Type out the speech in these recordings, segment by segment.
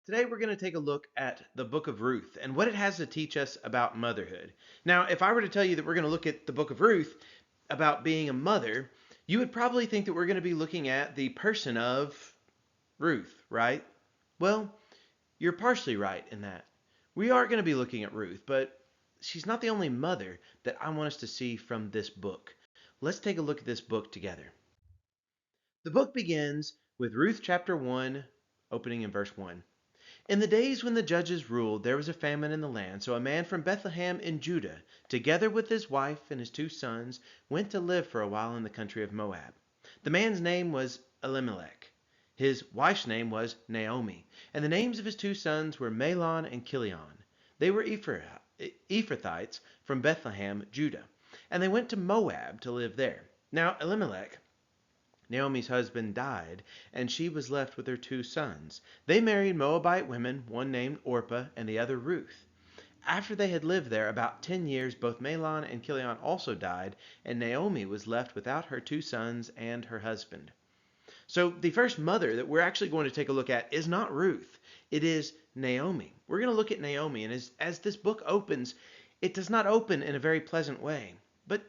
Today, we're going to take a look at the book of Ruth and what it has to teach us about motherhood. Now, if I were to tell you that we're going to look at the book of Ruth about being a mother, you would probably think that we're going to be looking at the person of Ruth, right? Well, you're partially right in that. We are going to be looking at Ruth, but she's not the only mother that I want us to see from this book. Let's take a look at this book together. The book begins with Ruth chapter 1, opening in verse 1. In the days when the judges ruled, there was a famine in the land. So a man from Bethlehem in Judah, together with his wife and his 2 sons, went to live for a while in the country of Moab. The man's name was Elimelech. His wife's name was Naomi, and the names of his 2 sons were Mahlon and Chilion. They were Ephrathites from Bethlehem, Judah, and they went to Moab to live there. Now Elimelech, Naomi's husband, died, and she was left with her 2 sons. They married Moabite women, one named Orpah and the other Ruth. After they had lived there about 10 years, both Mahlon and Chilion also died, and Naomi was left without her 2 sons and her husband. So the first mother that we're actually going to take a look at is not Ruth. It is Naomi. We're going to look at Naomi, and as this book opens, it does not open in a very pleasant way. But,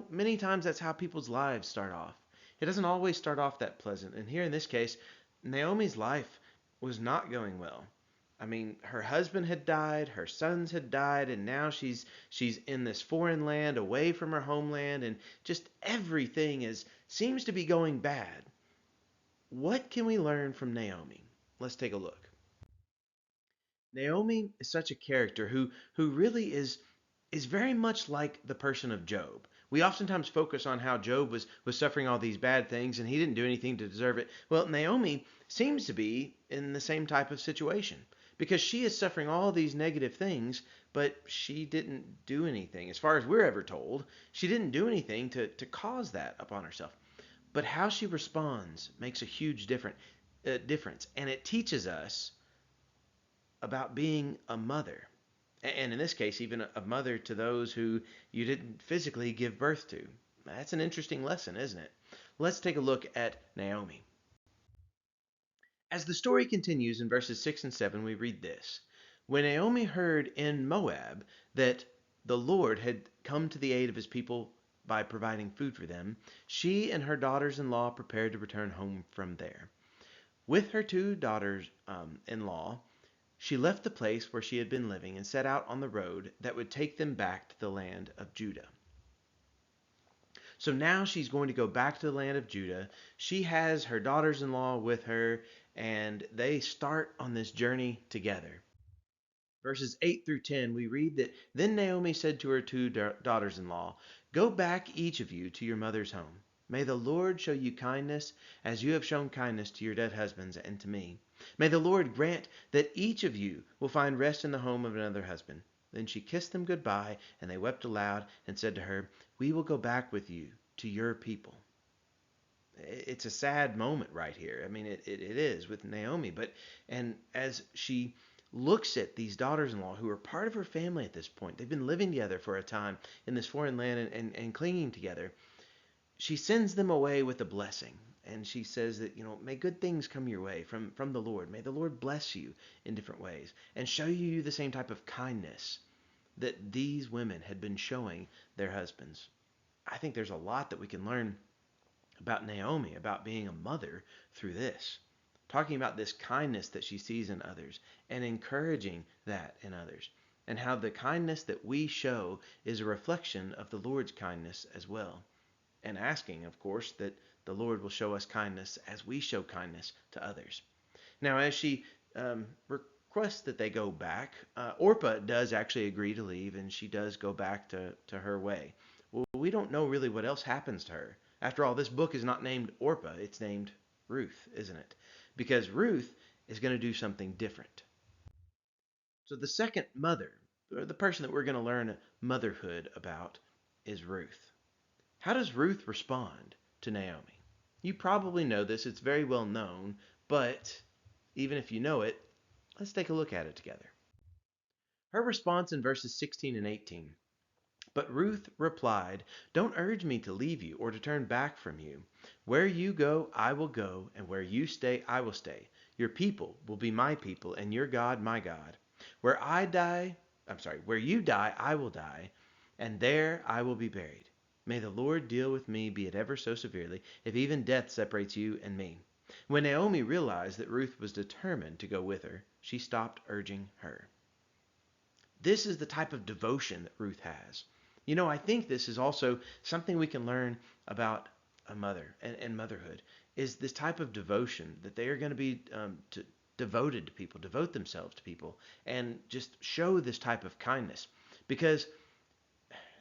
many times that's how people's lives start off. It doesn't always start off that pleasant. And here in this case, Naomi's life was not going well. I mean, her husband had died, her sons had died, and now she's in this foreign land, away from her homeland, and just everything is seems to be going bad. What can we learn from Naomi? Let's take a look. Naomi is such a character who really is very much like the person of Job. We oftentimes focus on how Job was suffering all these bad things and he didn't do anything to deserve it. Well, Naomi seems to be in the same type of situation because she is suffering all these negative things, but she didn't do anything. As far as we're ever told, she didn't do anything to cause that upon herself. But how she responds makes a huge difference, and it teaches us about being a mother. And in this case, even a mother to those who you didn't physically give birth to. That's an interesting lesson, isn't it? Let's take a look at Naomi. As the story continues in verses 6 and 7, we read this. When Naomi heard in Moab that the Lord had come to the aid of his people by providing food for them, she and her daughters in law prepared to return home from there. With her 2 daughters in law, she left the place where she had been living and set out on the road that would take them back to the land of Judah. So now she's going to go back to the land of Judah. She has her daughters in law with her, and they start on this journey together. Verses 8 through 10, we read that then Naomi said to her 2 daughters in law, go back, each of you, to your mother's home. May the Lord show you kindness as you have shown kindness to your dead husbands and to me. May the Lord grant that each of you will find rest in the home of another husband. Then she kissed them goodbye, and they wept aloud and said to her, we will go back with you to your people. It's a sad moment right here. I mean, it is with Naomi, and as she looks at these daughters-in-law who are part of her family at this point, they've been living together for a time in this foreign land and clinging together. She sends them away with a blessing. And she says that, may good things come your way from the Lord. May the Lord bless you in different ways and show you the same type of kindness that these women had been showing their husbands. I think there's a lot that we can learn about Naomi, about being a mother through this. Talking about this kindness that she sees in others and encouraging that in others. And how the kindness that we show is a reflection of the Lord's kindness as well. And asking, of course, that the Lord will show us kindness as we show kindness to others. Now, as she requests that they go back, Orpah does actually agree to leave, and she does go back to her way. Well, we don't know really what else happens to her. After all, this book is not named Orpah, it's named Ruth, isn't it? Because Ruth is going to do something different. So the second mother, or the person that we're going to learn motherhood about, is Ruth. How does Ruth respond to Naomi? You probably know this, it's very well known, but even if you know it, let's take a look at it together. Her response in verses 16 and 18. But Ruth replied, "Don't urge me to leave you or to turn back from you. Where you go, I will go, and where you stay, I will stay. Your people will be my people, and your God, my God. Where you die, I will die, and there I will be buried. May the Lord deal with me, be it ever so severely, if even death separates you and me." When Naomi realized that Ruth was determined to go with her, she stopped urging her. This is the type of devotion that Ruth has. I think this is also something we can learn about a mother and motherhood is this type of devotion that they are going to be devoted to people, devote themselves to people, and just show this type of kindness. Because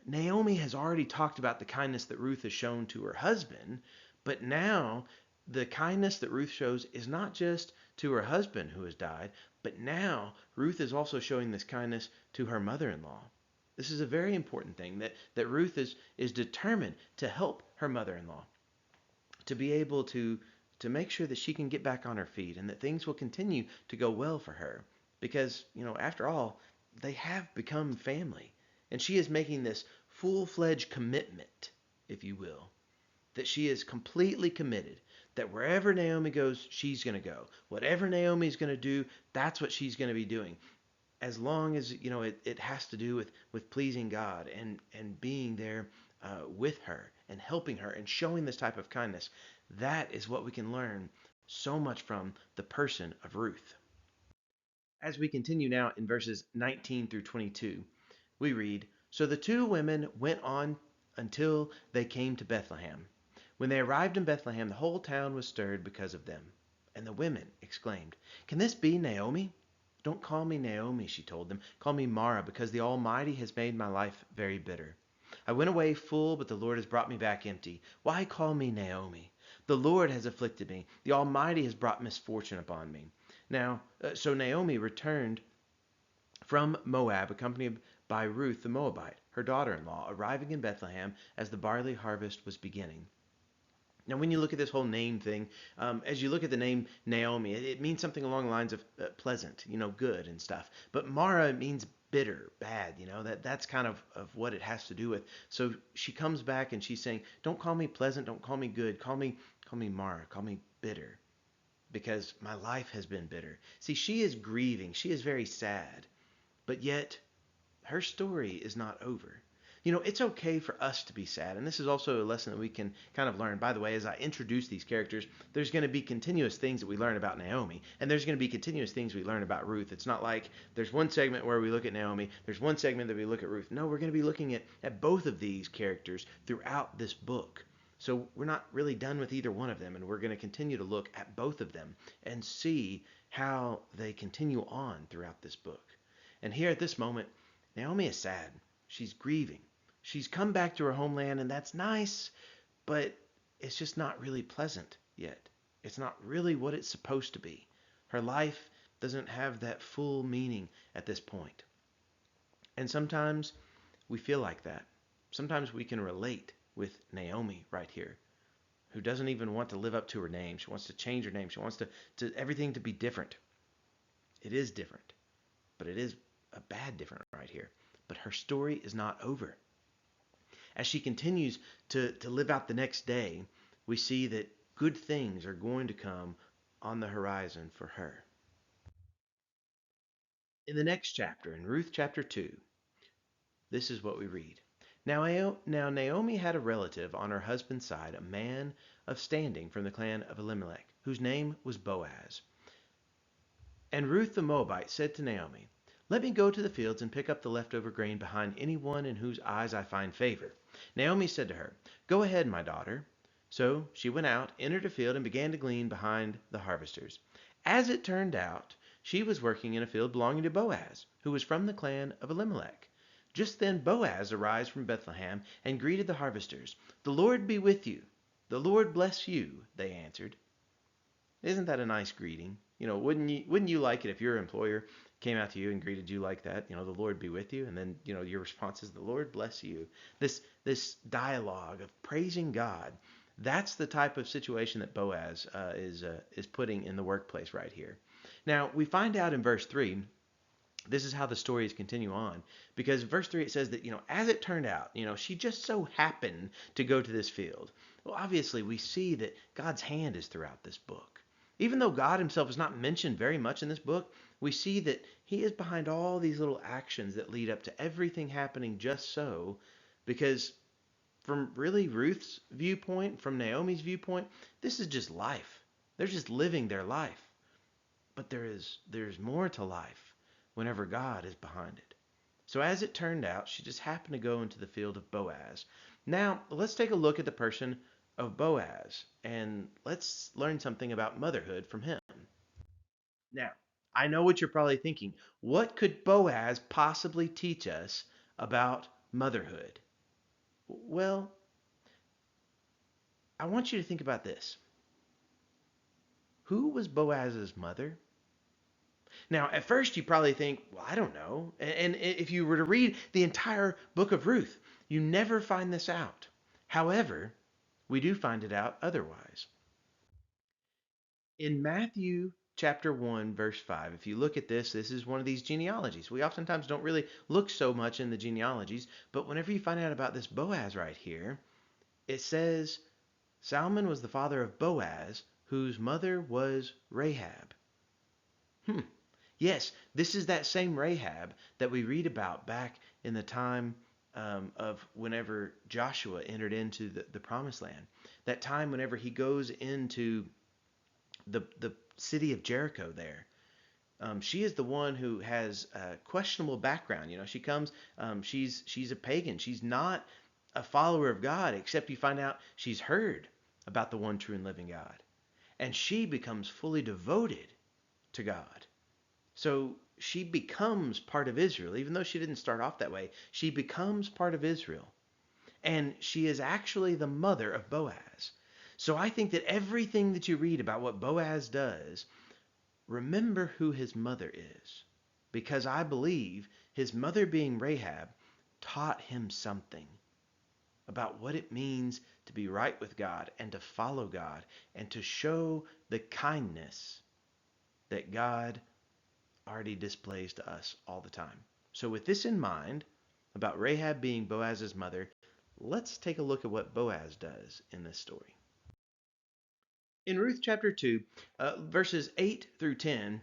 Naomi has already talked about the kindness that Ruth has shown to her husband, but now the kindness that Ruth shows is not just to her husband who has died, but now Ruth is also showing this kindness to her mother-in-law. This is a very important thing that Ruth is determined to help her mother-in-law to be able to make sure that she can get back on her feet and that things will continue to go well for her because, after all, they have become family. And she is making this full-fledged commitment, if you will, that she is completely committed that wherever Naomi goes, she's going to go. Whatever Naomi's going to do, that's what she's going to be doing. As long as, it has to do with pleasing God and being there with her and helping her and showing this type of kindness. That is what we can learn so much from the person of Ruth. As we continue now in verses 19 through 22, we read, "So the two women went on until they came to Bethlehem. When they arrived in Bethlehem, the whole town was stirred because of them. And the women exclaimed, 'Can this be Naomi?' 'Don't call me Naomi,' she told them. 'Call me Mara, because the Almighty has made my life very bitter. I went away full, but the Lord has brought me back empty. Why call me Naomi? The Lord has afflicted me. The Almighty has brought misfortune upon me.' So Naomi returned from Moab, accompanied by Ruth the Moabite, her daughter-in-law, arriving in Bethlehem as the barley harvest was beginning. Now, when you look at this whole name thing, as you look at the name Naomi, it means something along the lines of pleasant, good and stuff. But Mara means bitter, bad, that's kind of what it has to do with. So she comes back and she's saying, "Don't call me pleasant, don't call me good, call me Mara, call me bitter, because my life has been bitter." See, she is grieving, she is very sad, but yet her story is not over. It's okay for us to be sad. And this is also a lesson that we can kind of learn. By the way, as I introduce these characters, there's going to be continuous things that we learn about Naomi, and there's going to be continuous things we learn about Ruth. It's not like there's one segment where we look at Naomi, there's one segment that we look at Ruth. No, we're going to be looking at both of these characters throughout this book. So we're not really done with either one of them, and we're going to continue to look at both of them and see how they continue on throughout this book. And here at this moment, Naomi is sad. She's grieving. She's come back to her homeland, and that's nice, but it's just not really pleasant yet. It's not really what it's supposed to be. Her life doesn't have that full meaning at this point. And sometimes we feel like that. Sometimes we can relate with Naomi right here, who doesn't even want to live up to her name. She wants to change her name. She wants to everything to be different. It is different, but it is a bad different right here. But her story is not over. As she continues to live out the next day, we see that good things are going to come on the horizon for her. In the next chapter, in Ruth chapter 2, this is what we read. Now Naomi had a relative on her husband's side, a man of standing from the clan of Elimelech, whose name was Boaz. And Ruth the Moabite said to Naomi, "Let me go to the fields and pick up the leftover grain behind anyone in whose eyes I find favor." Naomi said to her, "Go ahead, my daughter." So she went out, entered a field, and began to glean behind the harvesters. As it turned out, she was working in a field belonging to Boaz, who was from the clan of Elimelech. Just then Boaz arrived from Bethlehem and greeted the harvesters. "The Lord be with you." "The Lord bless you," they answered. Isn't that a nice greeting? Wouldn't you like it if your employer came out to you and greeted you like that? "The Lord be with you," and then, your response is, "The Lord bless you." This dialogue of praising God, that's the type of situation that Boaz is putting in the workplace right here. Now, we find out in verse 3 this is how the stories continue on. Because verse 3 it says that, as it turned out, she just so happened to go to this field. Well, obviously, we see that God's hand is throughout this book. Even though God himself is not mentioned very much in this book, we see that he is behind all these little actions that lead up to everything happening just so. Because from really Ruth's viewpoint, from Naomi's viewpoint, this is just life. They're just living their life. But there's more to life whenever God is behind it. So as it turned out, she just happened to go into the field of Boaz. Now, let's take a look at the person of Boaz and let's learn something about motherhood from him. Now, I know what you're probably thinking. What could Boaz possibly teach us about motherhood? Well, I want you to think about this. Who was Boaz's mother? Now, at first, you probably think, well, I don't know. And if you were to read the entire book of Ruth, you never find this out. However, we do find it out otherwise. In Matthew chapter 1, verse 5, if you look at this is one of these genealogies. We oftentimes don't really look so much in the genealogies, but whenever you find out about this Boaz right here, it says Salmon was the father of Boaz, whose mother was Rahab. Hmm. Yes, this is that same Rahab that we read about back in the time of whenever Joshua entered into the promised land. That time whenever he goes into the city of Jericho there. She is the one who has a questionable background. She comes, she's a pagan. She's not a follower of God, except you find out she's heard about the one true and living God. And she becomes fully devoted to God. So she becomes part of Israel, even though she didn't start off that way. She becomes part of Israel. And she is actually the mother of Boaz. So I think that everything that you read about what Boaz does, remember who his mother is. Because I believe his mother being Rahab taught him something about what it means to be right with God and to follow God and to show the kindness that God already displays to us all the time. So with this in mind, about Rahab being Boaz's mother, let's take a look at what Boaz does in this story. In Ruth chapter 2, verses 8 through 10,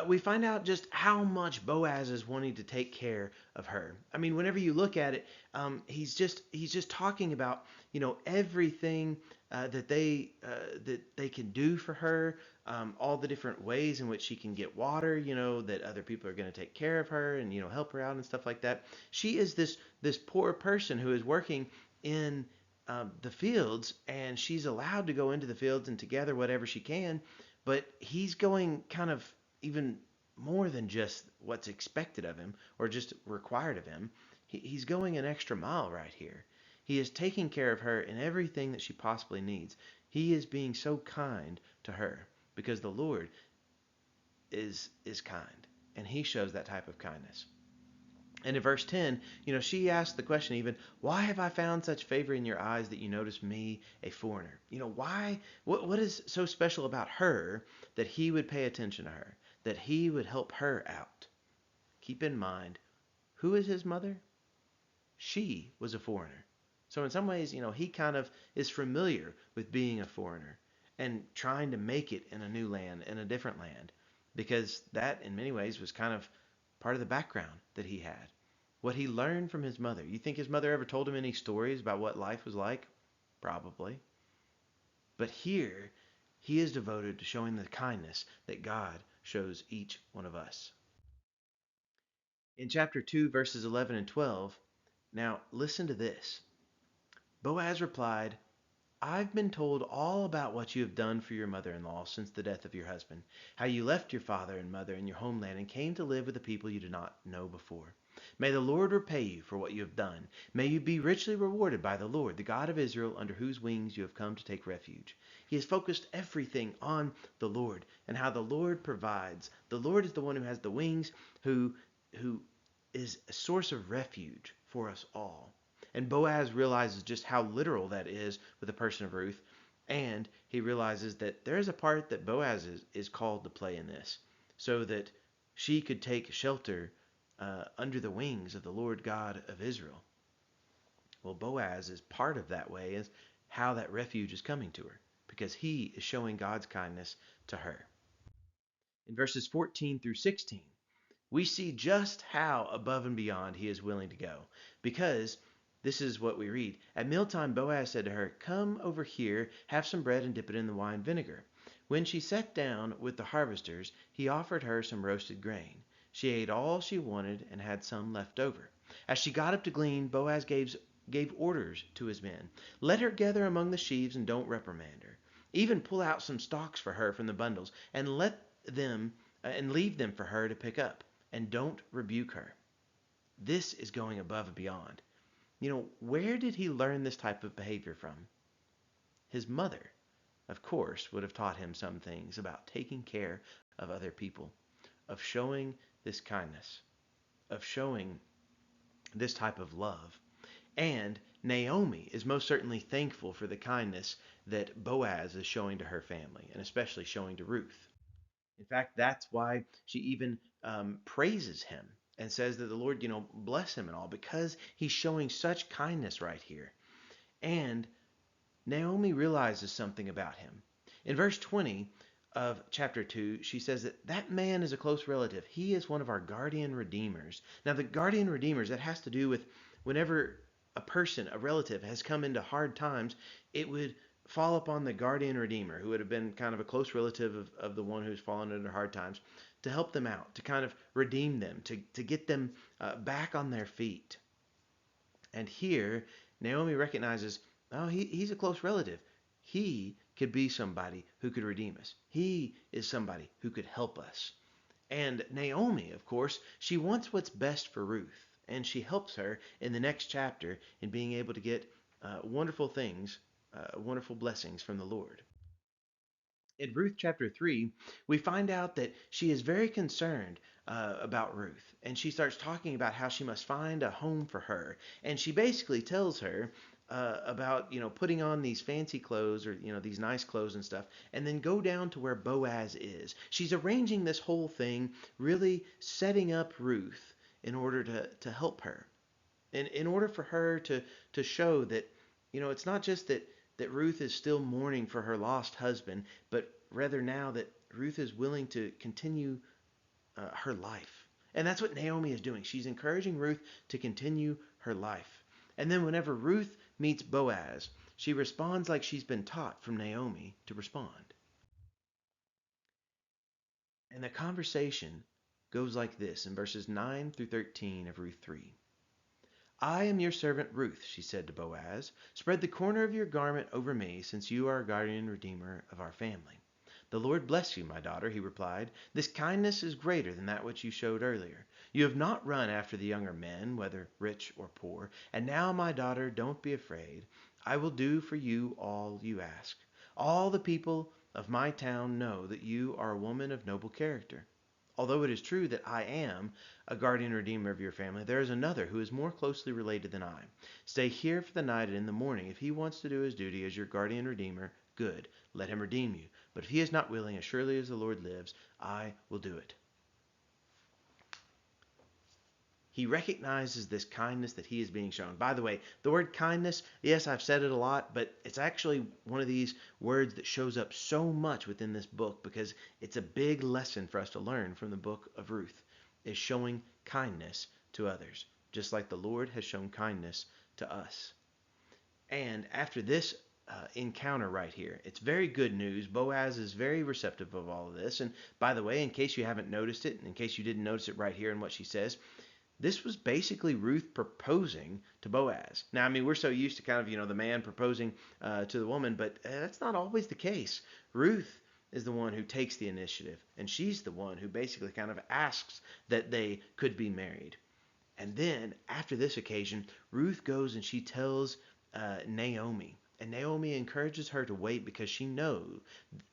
we find out just how much Boaz is wanting to take care of her. I mean, whenever you look at it, he's just talking about everything that they can do for her, all the different ways in which she can get water, that other people are going to take care of her and help her out and stuff like that. She is this poor person who is working in the fields, and she's allowed to go into the fields and to gather whatever she can, but he's going kind of even more than just what's expected of him or just required of him. He's going an extra mile right here. He is taking care of her in everything that she possibly needs. He is being so kind to her because the Lord is kind, and he shows that type of kindness. And in verse 10, she asked the question even, why have I found such favor in your eyes that you notice me, a foreigner? Why? What is so special about her that he would pay attention to her, that he would help her out? Keep in mind, who is his mother? She was a foreigner. So in some ways, he kind of is familiar with being a foreigner and trying to make it in a new land, in a different land, because that in many ways was kind of part of the background that he had. What he learned from his mother. You think his mother ever told him any stories about what life was like? Probably. But here, he is devoted to showing the kindness that God shows each one of us. In chapter 2, verses 11 and 12, now listen to this. Boaz replied, I've been told all about what you have done for your mother-in-law since the death of your husband, how you left your father and mother and your homeland and came to live with a people you did not know before. May the Lord repay you for what you have done. May you be richly rewarded by the Lord, the God of Israel, under whose wings you have come to take refuge. He has focused everything on the Lord and how the Lord provides. The Lord is the one who has the wings, who is a source of refuge for us all. And Boaz realizes just how literal that is with the person of Ruth. And he realizes that there is a part that Boaz is called to play in this. So that she could take shelter under the wings of the Lord God of Israel. Well, Boaz is part of that way, is how that refuge is coming to her, because he is showing God's kindness to her. In verses 14 through 16, we see just how above and beyond he is willing to go. Because this is what we read. At mealtime, Boaz said to her, "Come over here, have some bread and dip it in the wine vinegar." When she sat down with the harvesters, he offered her some roasted grain. She ate all she wanted and had some left over. As she got up to glean, Boaz gave orders to his men. "Let her gather among the sheaves and don't reprimand her. Even pull out some stalks for her from the bundles and let them and leave them for her to pick up, and don't rebuke her." This is going above and beyond. Where did he learn this type of behavior from? His mother, of course, would have taught him some things about taking care of other people, of showing this kindness, of showing this type of love. And Naomi is most certainly thankful for the kindness that Boaz is showing to her family, and especially showing to Ruth. In fact, that's why she even praises him and says that the Lord, bless him and all, because he's showing such kindness right here. And Naomi realizes something about him. In verse 20 of chapter 2, she says that man is a close relative. He is one of our guardian redeemers. Now, the guardian redeemers, that has to do with whenever a person, a relative, has come into hard times, it would fall upon the guardian redeemer, who would have been kind of a close relative of the one who's fallen into hard times, to help them out, to kind of redeem them, to get them back on their feet. And here, Naomi recognizes, oh, he's a close relative. He could be somebody who could redeem us. He is somebody who could help us. And Naomi, of course, she wants what's best for Ruth. And she helps her in the next chapter in being able to get wonderful things, wonderful blessings from the Lord. In Ruth chapter 3, we find out that she is very concerned about Ruth. And she starts talking about how she must find a home for her. And she basically tells her about, putting on these fancy clothes, or, these nice clothes and stuff, and then go down to where Boaz is. She's arranging this whole thing, really setting up Ruth in order to help her. And in order for her to show that, it's not just that Ruth is still mourning for her lost husband, but rather now that Ruth is willing to continue her life. And that's what Naomi is doing. She's encouraging Ruth to continue her life. And then whenever Ruth meets Boaz, she responds like she's been taught from Naomi to respond. And the conversation goes like this in verses 9 through 13 of Ruth 3. "I am your servant Ruth," she said to Boaz. "Spread the corner of your garment over me, since you are a guardian redeemer of our family." "The Lord bless you, my daughter," he replied. "This kindness is greater than that which you showed earlier. You have not run after the younger men, whether rich or poor. And now, my daughter, don't be afraid. I will do for you all you ask. All the people of my town know that you are a woman of noble character. Although it is true that I am a guardian redeemer of your family, there is another who is more closely related than I. Stay here for the night, and in the morning, if he wants to do his duty as your guardian redeemer, good, let him redeem you. But if he is not willing, as surely as the Lord lives, I will do it." He recognizes this kindness that he is being shown. By the way, the word kindness, yes, I've said it a lot, but it's actually one of these words that shows up so much within this book, because it's a big lesson for us to learn from the book of Ruth, is showing kindness to others, just like the Lord has shown kindness to us. And after this encounter right here, it's very good news. Boaz is very receptive of all of this. And by the way, in case you haven't noticed it, in case you didn't notice it right here in what she says, this was basically Ruth proposing to Boaz. Now, I mean, we're so used to kind of, the man proposing to the woman, but that's not always the case. Ruth is the one who takes the initiative, and she's the one who basically kind of asks that they could be married. And then, after this occasion, Ruth goes and she tells Naomi. And Naomi encourages her to wait, because she knows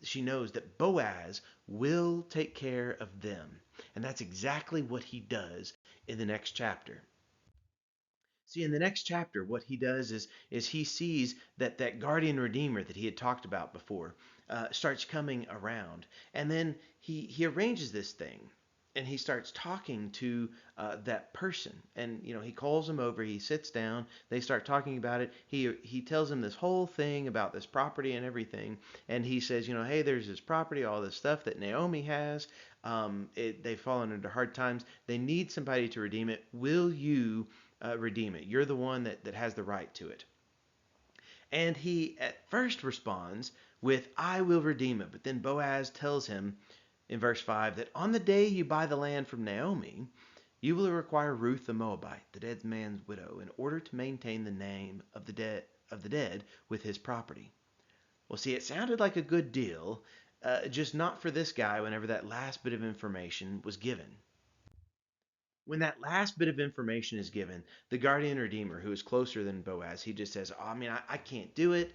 that Boaz will take care of them. And that's exactly what he does in the next chapter. See, in the next chapter, what he does is he sees that guardian redeemer that he had talked about before starts coming around. And then he arranges this thing. and he starts talking to that person, and he calls him over, he sits down, they start talking about it. He tells him this whole thing about this property and everything, and he says, hey, there's this property, all this stuff that Naomi has. They've fallen into hard times, they need somebody to redeem it. Will you redeem it? You're the one that has the right to it. And he at first responds with, I will redeem it. But then Boaz tells him in verse 5 that on the day you buy the land from Naomi, you will require Ruth the Moabite, the dead man's widow, in order to maintain the name of the dead with his property. Well, see, it sounded like a good deal, just not for this guy whenever that last bit of information was given. When that last bit of information is given, the guardian redeemer, who is closer than Boaz, he just says, "Oh, I mean, I can't do it.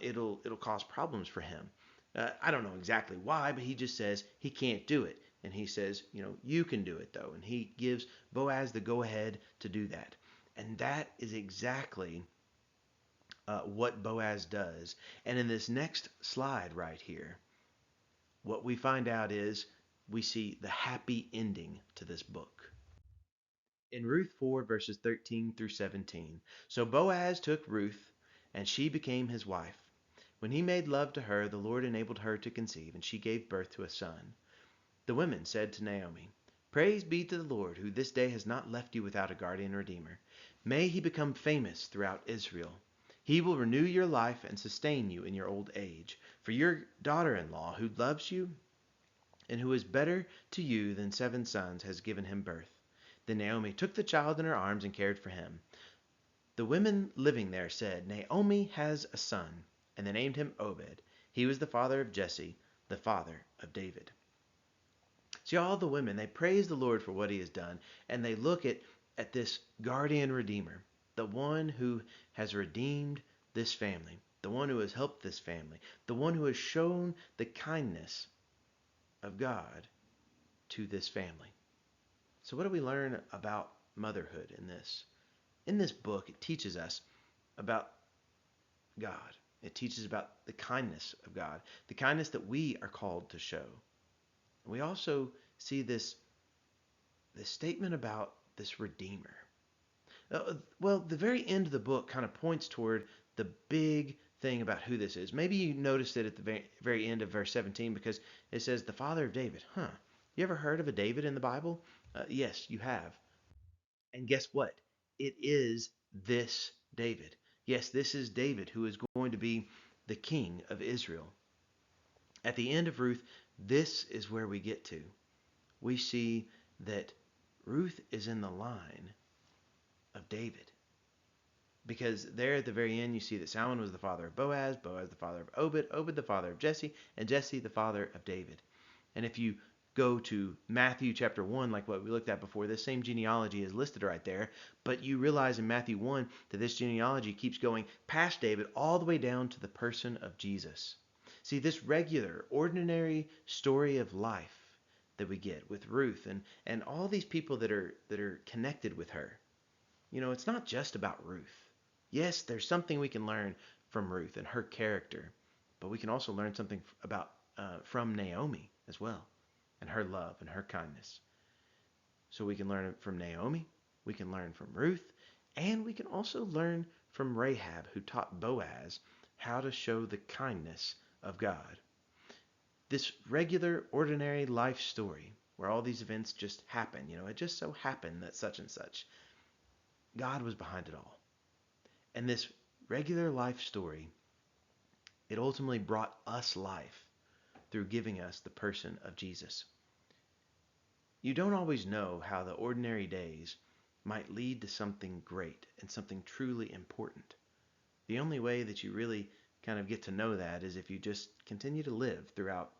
It'll cause problems for him." I don't know exactly why, but he just says he can't do it, and he says, you can do it though, and he gives Boaz the go ahead to do that, and that is exactly what Boaz does. And in this next slide right here, what we find out is we see the happy ending to this book. In Ruth 4, verses 13 through 17. So Boaz took Ruth, and she became his wife. When he made love to her, the Lord enabled her to conceive, and she gave birth to a son. The women said to Naomi, Praise be to the Lord, who this day has not left you without a guardian redeemer. May he become famous throughout Israel. He will renew your life and sustain you in your old age. For your daughter-in-law, who loves you and who is better to you than 7 sons, has given him birth. Then Naomi took the child in her arms and cared for him. The women living there said, Naomi has a son, and they named him Obed. He was the father of Jesse, the father of David. See, all the women, they praise the Lord for what he has done, and they look at this guardian redeemer, the one who has redeemed this family, the one who has helped this family, the one who has shown the kindness of God to this family. So what do we learn about motherhood in this? In this book, it teaches us about God. It teaches about the kindness of God, the kindness that we are called to show. We also see this statement about this Redeemer. Well, the very end of the book kind of points toward the big thing about who this is. Maybe you noticed it at the very end of verse 17, because it says the father of David. You ever heard of a David in the Bible? Yes, you have. And guess what? It is this David. Yes, this is David who is going to be the king of Israel. At the end of Ruth, this is where we get to. We see that Ruth is in the line of David. Because there at the very end, you see that Salmon was the father of Boaz, Boaz the father of Obed, Obed the father of Jesse, and Jesse the father of David. And if you go to Matthew chapter 1, like what we looked at before, this same genealogy is listed right there. But you realize in Matthew 1 that this genealogy keeps going past David all the way down to the person of Jesus. See, this regular, ordinary story of life that we get with Ruth and all these people that are connected with her. It's not just about Ruth. Yes, there's something we can learn from Ruth and her character, but we can also learn something about from Naomi as well, and her love and her kindness. So we can learn from Naomi, we can learn from Ruth, and we can also learn from Rahab, who taught Boaz how to show the kindness of God. This regular, ordinary life story where all these events just happen, it just so happened that such and such. God was behind it all. And this regular life story, it ultimately brought us life through giving us the person of Jesus. You don't always know how the ordinary days might lead to something great and something truly important. The only way that you really kind of get to know that is if you just continue to live throughout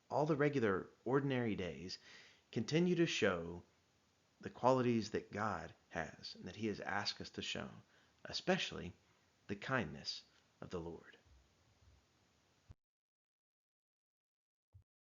all the regular, ordinary days, continue to show the qualities that God has and that he has asked us to show, especially the kindness of the Lord.